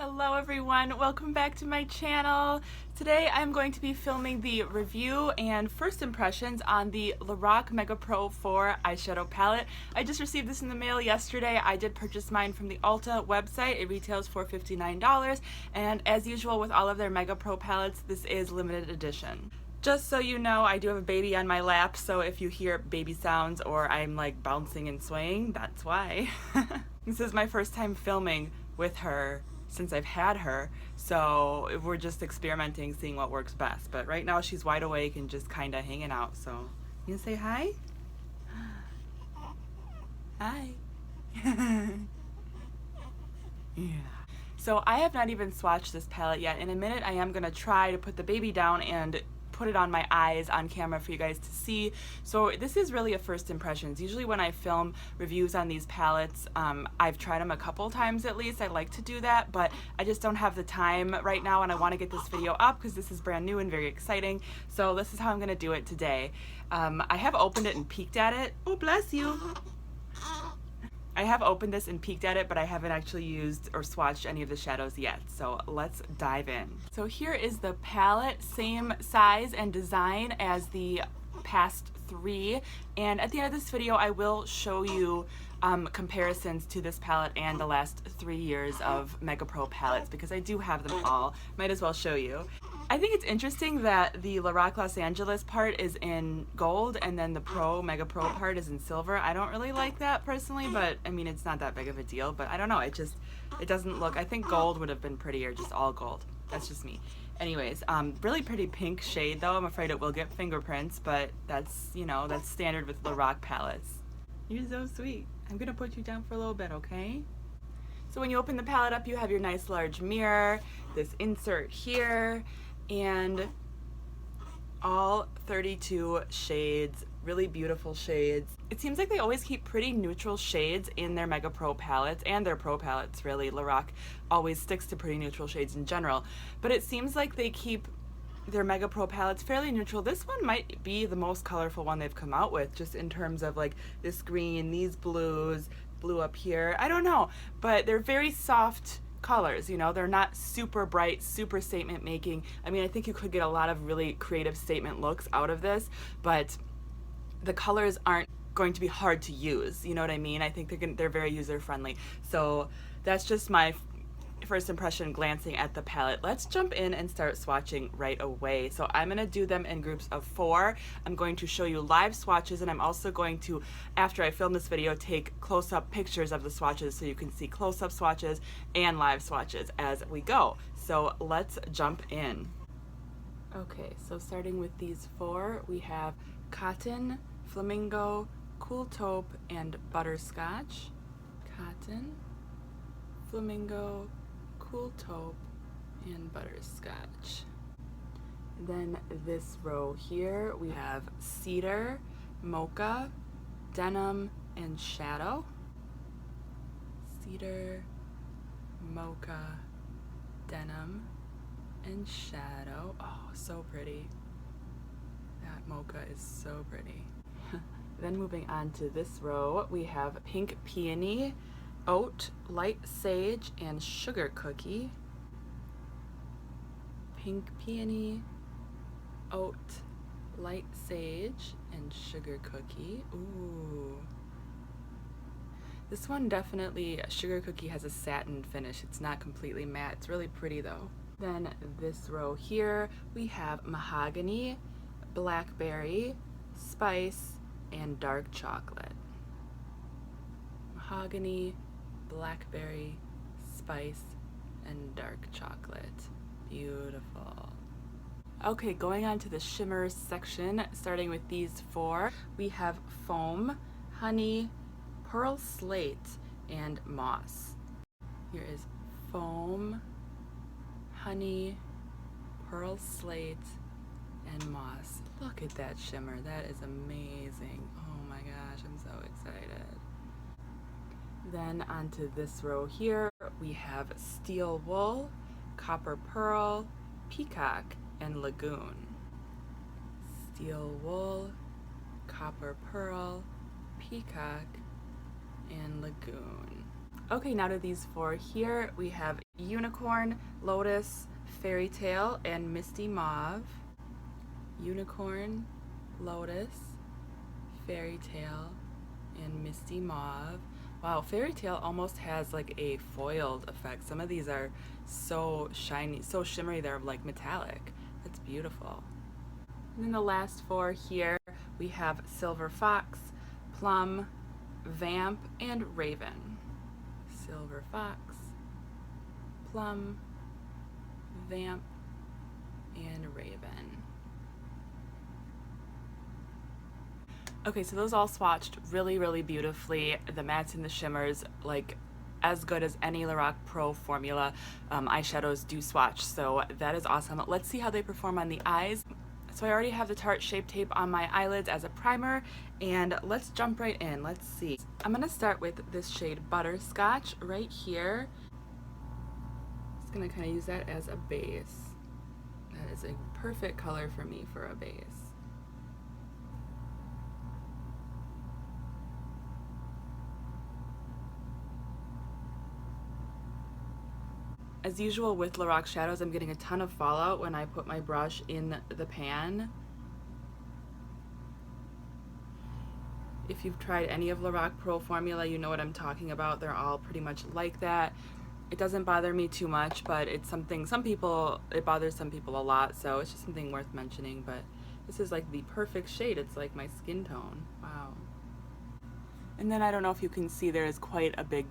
Hello everyone, welcome back to my channel. Today I'm going to be filming the review and first impressions on the Lorac MegaPro 4 eyeshadow palette. I just received this in the mail yesterday. I did purchase mine from the Ulta website. It retails for $59, and as usual with all of their MegaPro palettes, this is limited edition. Just so you know, I do have a baby on my lap, so if you hear baby sounds or I'm like bouncing and swaying, that's why. This is my first time filming with her since I've had her, so we're just experimenting, seeing what works best. But right now she's wide awake and just kind of hanging out, so you gonna say hi? Hi. Yeah. So I have not even swatched this palette yet. In a minute I am gonna try to put the baby down and put it on my eyes on camera for you guys to see. So this is really a first impressions. Usually when I film reviews on these palettes, I've tried them a couple times at least. I like to do that, but I just don't have the time right now, and I want to get this video up because this is brand new and very exciting. So this is how I'm going to do it today. I have opened it and peeked at it. Oh, bless you. I have opened this and peeked at it, but I haven't actually used or swatched any of the shadows yet, so let's dive in. So here is the palette, same size and design as the past three, and at the end of this video I will show you comparisons to this palette and the last 3 years of MegaPro palettes because I do have them all. Might as well show you. I think it's interesting that the Lorac Los Angeles part is in gold and then the MegaPro part is in silver. I don't really like that personally, but I mean it's not that big of a deal, but I don't know, it doesn't look, I think gold would have been prettier, just all gold. That's just me. Anyways, really pretty pink shade though. I'm afraid it will get fingerprints, but that's, you know, that's standard with Lorac palettes. You're so sweet. I'm gonna put you down for a little bit, okay? So when you open the palette up, you have your nice large mirror, this insert here, and all 32 shades, really beautiful shades. It seems like they always keep pretty neutral shades in their MegaPro palettes and their Pro palettes, really. Lorac always sticks to pretty neutral shades in general, but it seems like they keep their MegaPro palettes fairly neutral. This one might be the most colorful one they've come out with, just in terms of like this green, these blues, blue up here. I don't know, but they're very soft colors, you know, they're not super bright, super statement making. I mean, I think you could get a lot of really creative statement looks out of this, but the colors aren't going to be hard to use, you know what I mean? I think they're very user friendly. So that's just my first impression glancing at the palette. Let's jump in and start swatching right away. So I'm going to do them in groups of 4. I'm going to show you live swatches, and I'm also going to, after I film this video, take close-up pictures of the swatches so you can see close-up swatches and live swatches as we go. So let's jump in. Okay, so starting with these 4, we have Cotton, Flamingo, Cool Taupe, and Butterscotch. Cotton, Flamingo, Cool Taupe, and Butterscotch. Then this row here we have Cedar, Mocha, Denim, and Shadow. Cedar, Mocha, Denim, and Shadow. Oh, so pretty. That mocha is so pretty. Then moving on to this row, we have Pink Peony, Oat, Light Sage, and Sugar Cookie. Pink Peony, Oat, Light Sage, and Sugar Cookie. Ooh. This one definitely, Sugar Cookie has a satin finish. It's not completely matte. It's really pretty though. Then this row here, we have Mahogany, Blackberry, Spice, and Dark Chocolate. Mahogany, Blackberry, Spice, and Dark Chocolate. Beautiful. Okay, going on to the shimmers section, starting with these 4, we have Foam, Honey, Pearl Slate, and Moss. Here is Foam, Honey, Pearl Slate, and Moss. Look at that shimmer. That is amazing. Oh my gosh, I'm so excited. Then onto this row here, we have Steel Wool, Copper Pearl, Peacock, and Lagoon. Steel Wool, Copper Pearl, Peacock, and Lagoon. Okay, now to these 4 here, we have Unicorn, Lotus, Fairy Tale, and Misty Mauve. Unicorn, Lotus, Fairy Tale, and Misty Mauve. Wow, Fairy Tale almost has like a foiled effect. Some of these are so shiny, so shimmery, they're like metallic. That's beautiful. And then the last four here, we have Silver Fox, Plum, Vamp, and Raven. Silver Fox, Plum, Vamp, and Raven. Okay, so those all swatched really, really beautifully. The mattes and the shimmers, like as good as any Lorac Pro formula eyeshadows do swatch, so that is awesome. Let's see how they perform on the eyes. So I already have the Tarte Shape Tape on my eyelids as a primer, and let's jump right in. Let's see. I'm gonna start with this shade Butterscotch right here. Just gonna kind of use that as a base. That is a perfect color for me for a base. As usual with Lorac shadows, I'm getting a ton of fallout when I put my brush in the pan. If you've tried any of Lorac Pro formula, you know what I'm talking about. They're all pretty much like that. It doesn't bother me too much, but it's something, it bothers some people a lot, so it's just something worth mentioning. But this is like the perfect shade. It's like my skin tone. Wow. And then I don't know if you can see, there is quite a big,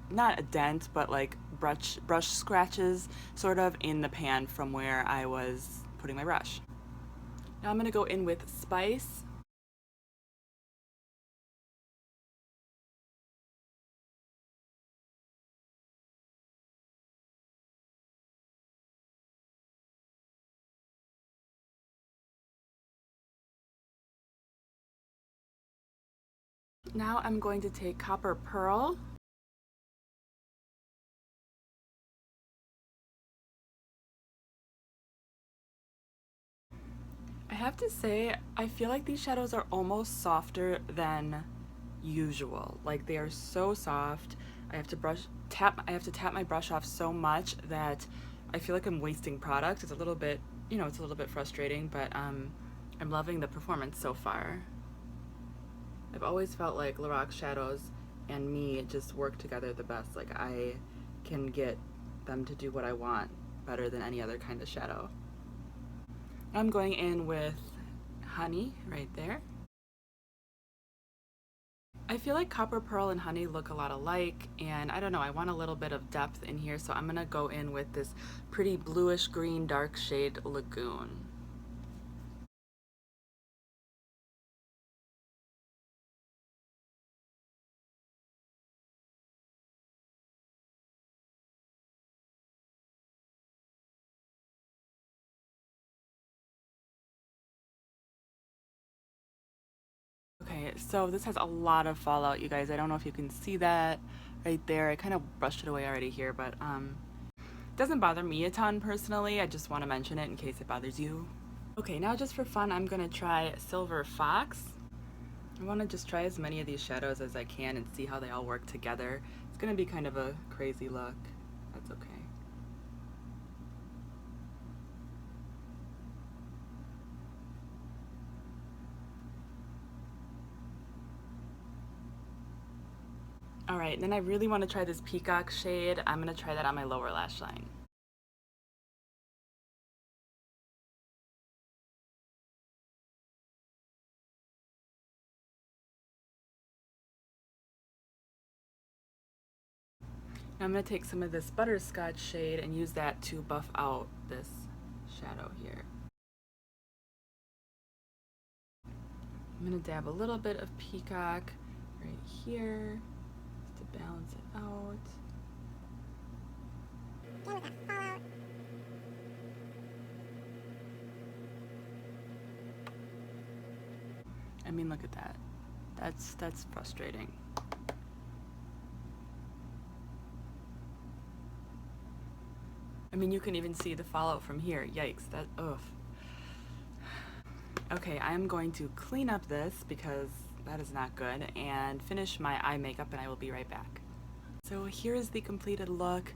not a dent, but like brush scratches sort of in the pan from where I was putting my brush. Now I'm going to go in with Spice. Now I'm going to take Copper Pearl. I have to say, I feel like these shadows are almost softer than usual. Like they are so soft. I have to tap my brush off so much that I feel like I'm wasting product. It's a little bit, it's a little bit frustrating, but I'm loving the performance so far. I've always felt like Lorac shadows and me just work together the best. Like I can get them to do what I want better than any other kind of shadow. I'm going in with Honey right there. I feel like Copper Pearl and Honey look a lot alike, and I don't know, I want a little bit of depth in here, so I'm gonna go in with this pretty bluish green dark shade Lagoon. Okay, so this has a lot of fallout, you guys. I don't know if you can see that right there. I kind of brushed it away already here, but it doesn't bother me a ton personally. I just want to mention it in case it bothers you. Okay, now just for fun, I'm gonna try Silver Fox. I want to just try as many of these shadows as I can and see how they all work together. It's gonna be kind of a crazy look. That's okay. Alright, then I really want to try this Peacock shade. I'm going to try that on my lower lash line. Now I'm going to take some of this Butterscotch shade and use that to buff out this shadow here. I'm going to dab a little bit of Peacock right here just to balance it out. I mean, look at that. That's frustrating. I mean, you can even see the fallout from here. Yikes, ugh. Okay, I'm going to clean up this because that is not good, and finish my eye makeup, and I will be right back. So here is the completed look.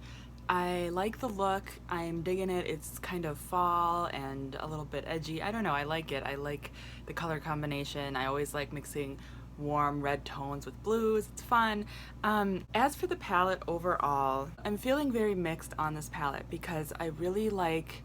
I like the look. I'm digging it. It's kind of fall and a little bit edgy. I don't know. I like it. I like the color combination. I always like mixing warm red tones with blues. It's fun. As for the palette overall, I'm feeling very mixed on this palette because I really like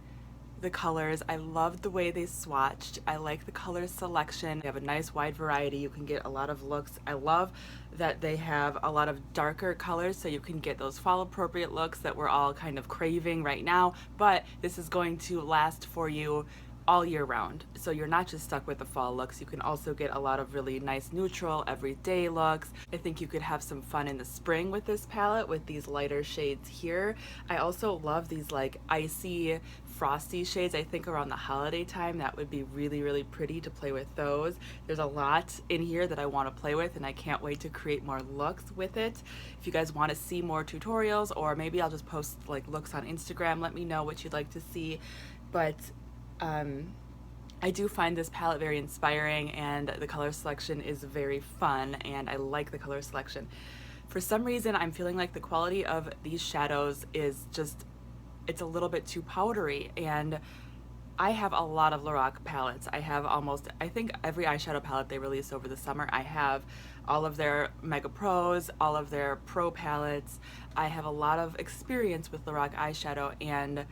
the colors. I love the way they swatched. I like the color selection. They have a nice wide variety. You can get a lot of looks. I love that they have a lot of darker colors so you can get those fall appropriate looks that we're all kind of craving right now, but this is going to last for you all year round. So you're not just stuck with the fall looks, you can also get a lot of really nice neutral everyday looks. I think you could have some fun in the spring with this palette with these lighter shades here. I also love these like icy frosty shades. I think around the holiday time that would be really pretty to play with those. There's a lot in here that I want to play with and I can't wait to create more looks with it. If you guys want to see more tutorials, or maybe I'll just post like looks on Instagram, let me know what you'd like to see. But I do find this palette very inspiring and the color selection is very fun and I like the color selection. For some reason, I'm feeling like the quality of these shadows is just, it's a little bit too powdery, and I have a lot of Lorac palettes. I have almost, I think every eyeshadow palette they release over the summer. I have all of their Mega Pros, all of their Pro palettes. I have a lot of experience with Lorac eyeshadow, and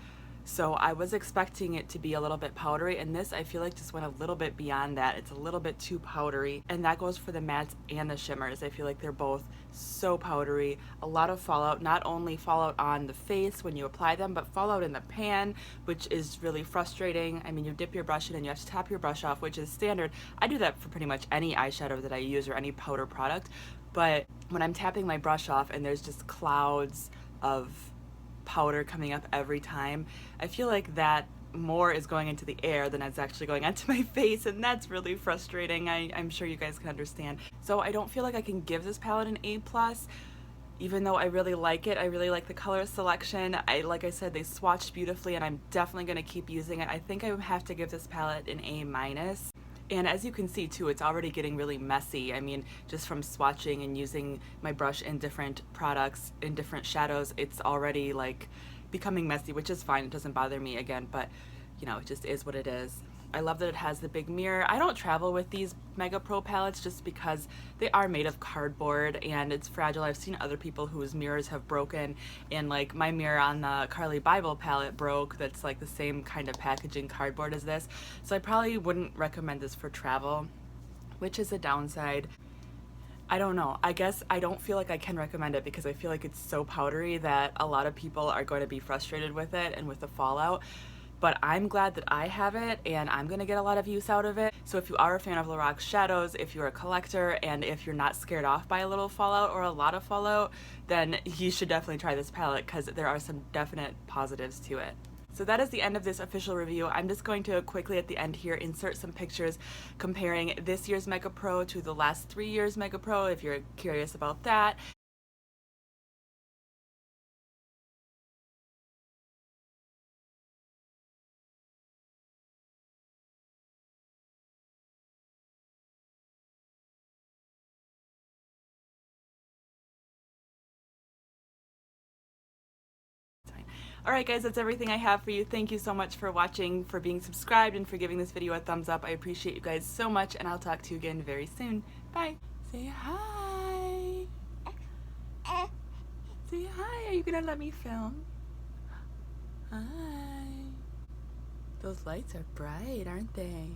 so I was expecting it to be a little bit powdery, and this I feel like just went a little bit beyond that. It's a little bit too powdery, and that goes for the mattes and the shimmers. I feel like they're both so powdery. A lot of fallout, not only fallout on the face when you apply them, but fallout in the pan, which is really frustrating. I mean, you dip your brush in and you have to tap your brush off, which is standard. I do that for pretty much any eyeshadow that I use or any powder product, but when I'm tapping my brush off and there's just clouds of powder coming up every time, I feel like that more is going into the air than it's actually going onto my face, and that's really frustrating. I'm sure you guys can understand. So I don't feel like I can give this palette an A+, even though I really like it. I really like the color selection. Like I said, they swatched beautifully and I'm definitely going to keep using it. I think I would have to give this palette an A-. And as you can see too, it's already getting really messy. I mean, just from swatching and using my brush in different products, in different shadows, it's already like becoming messy, which is fine. It doesn't bother me again, but you know, it just is what it is. I love that it has the big mirror. I don't travel with these Mega Pro palettes just because they are made of cardboard and it's fragile. I've seen other people whose mirrors have broken, and like my mirror on the Carly Bible palette broke. That's like the same kind of packaging cardboard as this. So I probably wouldn't recommend this for travel, which is a downside. I don't know. I guess I don't feel like I can recommend it because I feel like it's so powdery that a lot of people are going to be frustrated with it and with the fallout. But I'm glad that I have it and I'm gonna get a lot of use out of it. So if you are a fan of Lorac shadows, if you're a collector, and if you're not scared off by a little fallout or a lot of fallout, then you should definitely try this palette because there are some definite positives to it. So that is the end of this official review. I'm just going to quickly at the end here insert some pictures comparing this year's Mega Pro to the last 3 years Mega Pro if you're curious about that. Alright guys, that's everything I have for you. Thank you so much for watching, for being subscribed, and for giving this video a thumbs up. I appreciate you guys so much, and I'll talk to you again very soon. Bye! Say hi! Say hi! Are you gonna let me film? Hi! Those lights are bright, aren't they?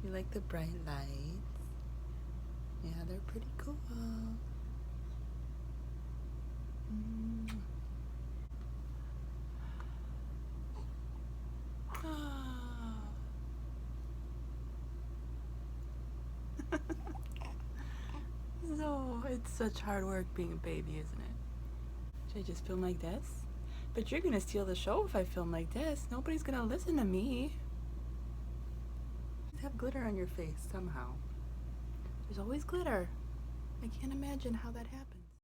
Do you like the bright lights? Yeah, they're pretty cool. So, it's such hard work being a baby, isn't it? Should I just film like this? But you're gonna steal the show if I film like this. Nobody's gonna listen to me. Just have glitter on your face somehow. There's always glitter. I can't imagine how that happens.